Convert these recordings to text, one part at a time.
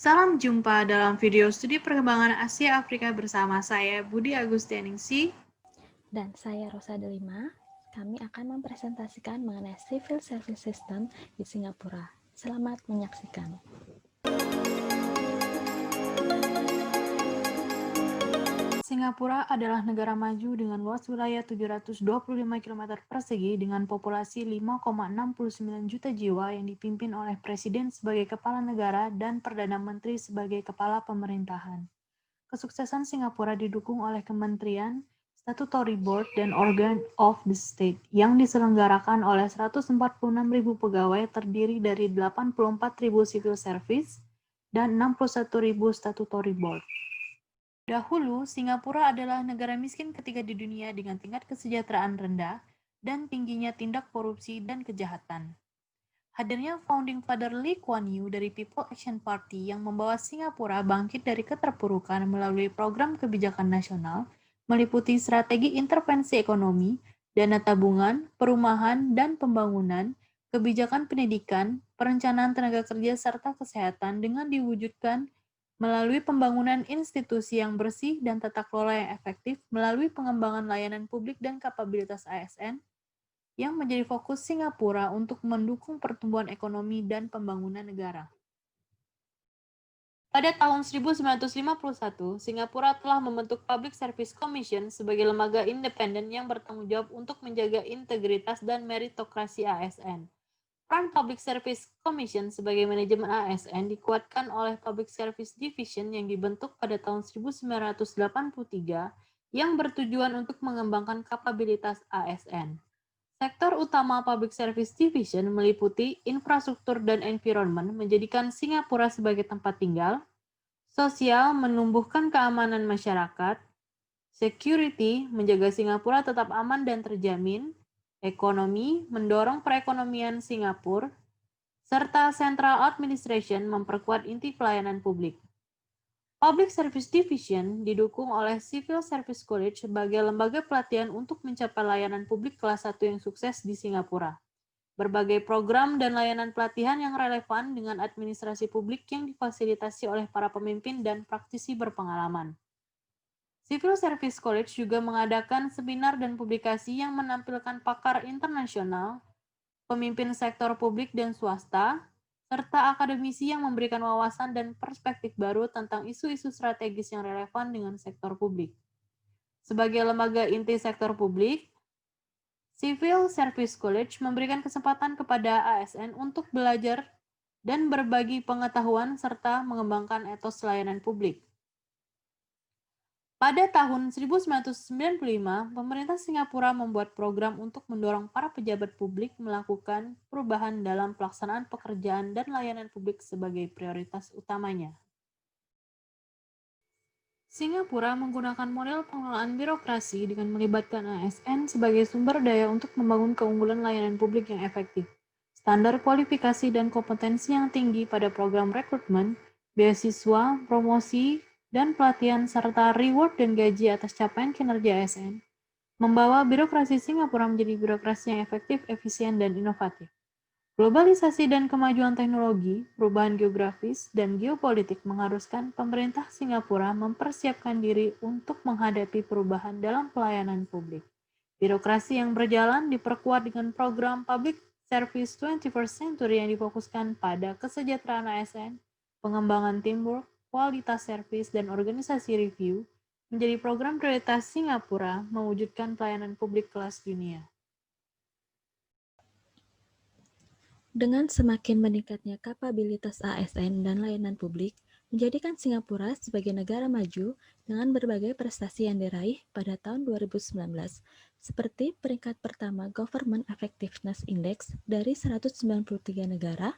Salam jumpa dalam video studi perkembangan Asia Afrika bersama saya Budi Agustianingsih dan saya Rosa Delima. Kami akan mempresentasikan mengenai Civil Service System di Singapura. Selamat menyaksikan. Singapura adalah negara maju dengan luas wilayah 725 km persegi dengan populasi 5,69 juta jiwa yang dipimpin oleh Presiden sebagai kepala negara dan Perdana Menteri sebagai kepala pemerintahan. Kesuksesan Singapura didukung oleh Kementerian, Statutory Board, dan Organ of the State yang diselenggarakan oleh 146.000 pegawai terdiri dari 84.000 civil service dan 61.000 statutory board. Dahulu, Singapura adalah negara miskin ketiga di dunia dengan tingkat kesejahteraan rendah dan tingginya tindak korupsi dan kejahatan. Hadirnya founding father Lee Kuan Yew dari People Action Party yang membawa Singapura bangkit dari keterpurukan melalui program kebijakan nasional, meliputi strategi intervensi ekonomi, dana tabungan, perumahan dan pembangunan, kebijakan pendidikan, perencanaan tenaga kerja serta kesehatan dengan diwujudkan melalui pembangunan institusi yang bersih dan tata kelola yang efektif melalui pengembangan layanan publik dan kapabilitas ASN, yang menjadi fokus Singapura untuk mendukung pertumbuhan ekonomi dan pembangunan negara. Pada tahun 1951, Singapura telah membentuk Public Service Commission sebagai lembaga independen yang bertanggung jawab untuk menjaga integritas dan meritokrasi ASN. Peran Public Service Commission sebagai manajemen ASN dikuatkan oleh Public Service Division yang dibentuk pada tahun 1983 yang bertujuan untuk mengembangkan kapabilitas ASN. Sektor utama Public Service Division meliputi infrastruktur dan environment, menjadikan Singapura sebagai tempat tinggal, sosial, menumbuhkan keamanan masyarakat, security, menjaga Singapura tetap aman dan terjamin, ekonomi, mendorong perekonomian Singapura, serta Central Administration memperkuat inti pelayanan publik. Public Service Division didukung oleh Civil Service College sebagai lembaga pelatihan untuk mencapai layanan publik kelas 1 yang sukses di Singapura. Berbagai program dan layanan pelatihan yang relevan dengan administrasi publik yang difasilitasi oleh para pemimpin dan praktisi berpengalaman. Civil Service College juga mengadakan seminar dan publikasi yang menampilkan pakar internasional, pemimpin sektor publik dan swasta, serta akademisi yang memberikan wawasan dan perspektif baru tentang isu-isu strategis yang relevan dengan sektor publik. Sebagai lembaga inti sektor publik, Civil Service College memberikan kesempatan kepada ASN untuk belajar dan berbagi pengetahuan serta mengembangkan etos layanan publik. Pada tahun 1995, pemerintah Singapura membuat program untuk mendorong para pejabat publik melakukan perubahan dalam pelaksanaan pekerjaan dan layanan publik sebagai prioritas utamanya. Singapura menggunakan model pengelolaan birokrasi dengan melibatkan ASN sebagai sumber daya untuk membangun keunggulan layanan publik yang efektif. Standar kualifikasi dan kompetensi yang tinggi pada program rekrutmen, beasiswa, promosi, dan pelatihan serta reward dan gaji atas capaian kinerja ASN, membawa birokrasi Singapura menjadi birokrasi yang efektif, efisien, dan inovatif. Globalisasi dan kemajuan teknologi, perubahan geografis, dan geopolitik mengharuskan pemerintah Singapura mempersiapkan diri untuk menghadapi perubahan dalam pelayanan publik. Birokrasi yang berjalan diperkuat dengan program Public Service 21st Century yang difokuskan pada kesejahteraan ASN, pengembangan teamwork, kualitas servis, dan organisasi review, menjadi program prioritas Singapura mewujudkan pelayanan publik kelas dunia. Dengan semakin meningkatnya kapabilitas ASN dan layanan publik, menjadikan Singapura sebagai negara maju dengan berbagai prestasi yang diraih pada tahun 2019, seperti peringkat pertama Government Effectiveness Index dari 193 negara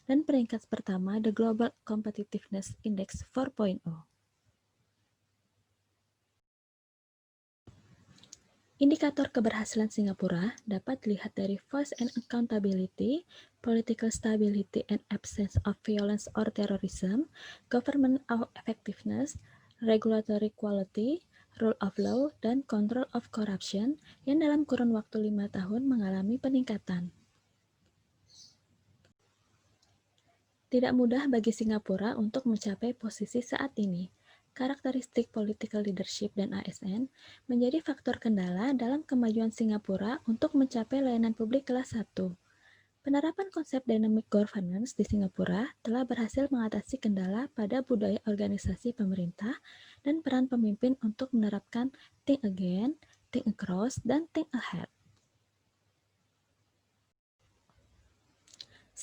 dan peringkat pertama The Global Competitiveness Index 4.0. Indikator keberhasilan Singapura dapat dilihat dari Voice and Accountability, Political Stability and Absence of Violence or Terrorism, Government Effectiveness, Regulatory Quality, Rule of Law, dan Control of Corruption yang dalam kurun waktu 5 tahun mengalami peningkatan. Tidak mudah bagi Singapura untuk mencapai posisi saat ini. Karakteristik political leadership dan ASN menjadi faktor kendala dalam kemajuan Singapura untuk mencapai layanan publik kelas 1. Penerapan konsep dynamic governance di Singapura telah berhasil mengatasi kendala pada budaya organisasi pemerintah dan peran pemimpin untuk menerapkan think again, think across, dan think ahead.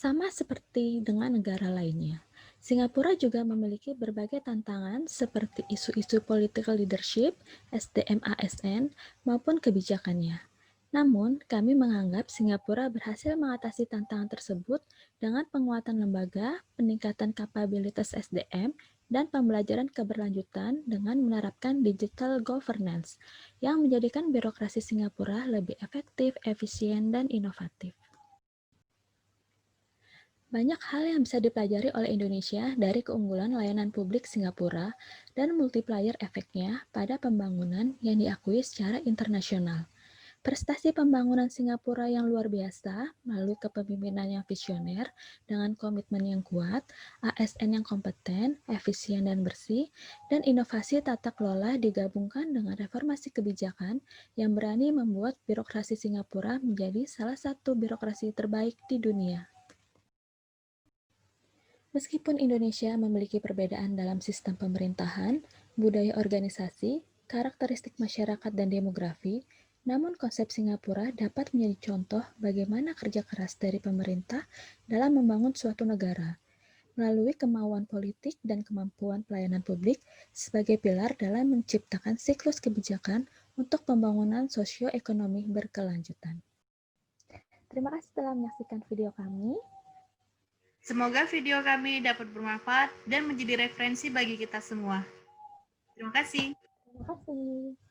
Sama seperti dengan negara lainnya, Singapura juga memiliki berbagai tantangan seperti isu-isu political leadership, SDM ASN, maupun kebijakannya. Namun, kami menganggap Singapura berhasil mengatasi tantangan tersebut dengan penguatan lembaga, peningkatan kapabilitas SDM, dan pembelajaran keberlanjutan dengan menerapkan digital governance yang menjadikan birokrasi Singapura lebih efektif, efisien, dan inovatif. Banyak hal yang bisa dipelajari oleh Indonesia dari keunggulan layanan publik Singapura dan multiplier efeknya pada pembangunan yang diakui secara internasional. Prestasi pembangunan Singapura yang luar biasa melalui kepemimpinan yang visioner dengan komitmen yang kuat, ASN yang kompeten, efisien dan bersih, dan inovasi tata kelola digabungkan dengan reformasi kebijakan yang berani membuat birokrasi Singapura menjadi salah satu birokrasi terbaik di dunia. Meskipun Indonesia memiliki perbedaan dalam sistem pemerintahan, budaya organisasi, karakteristik masyarakat, dan demografi, namun konsep Singapura dapat menjadi contoh bagaimana kerja keras dari pemerintah dalam membangun suatu negara, melalui kemauan politik dan kemampuan pelayanan publik sebagai pilar dalam menciptakan siklus kebijakan untuk pembangunan sosioekonomi berkelanjutan. Terima kasih telah menyaksikan video kami. Semoga video kami dapat bermanfaat dan menjadi referensi bagi kita semua. Terima kasih. Terima kasih.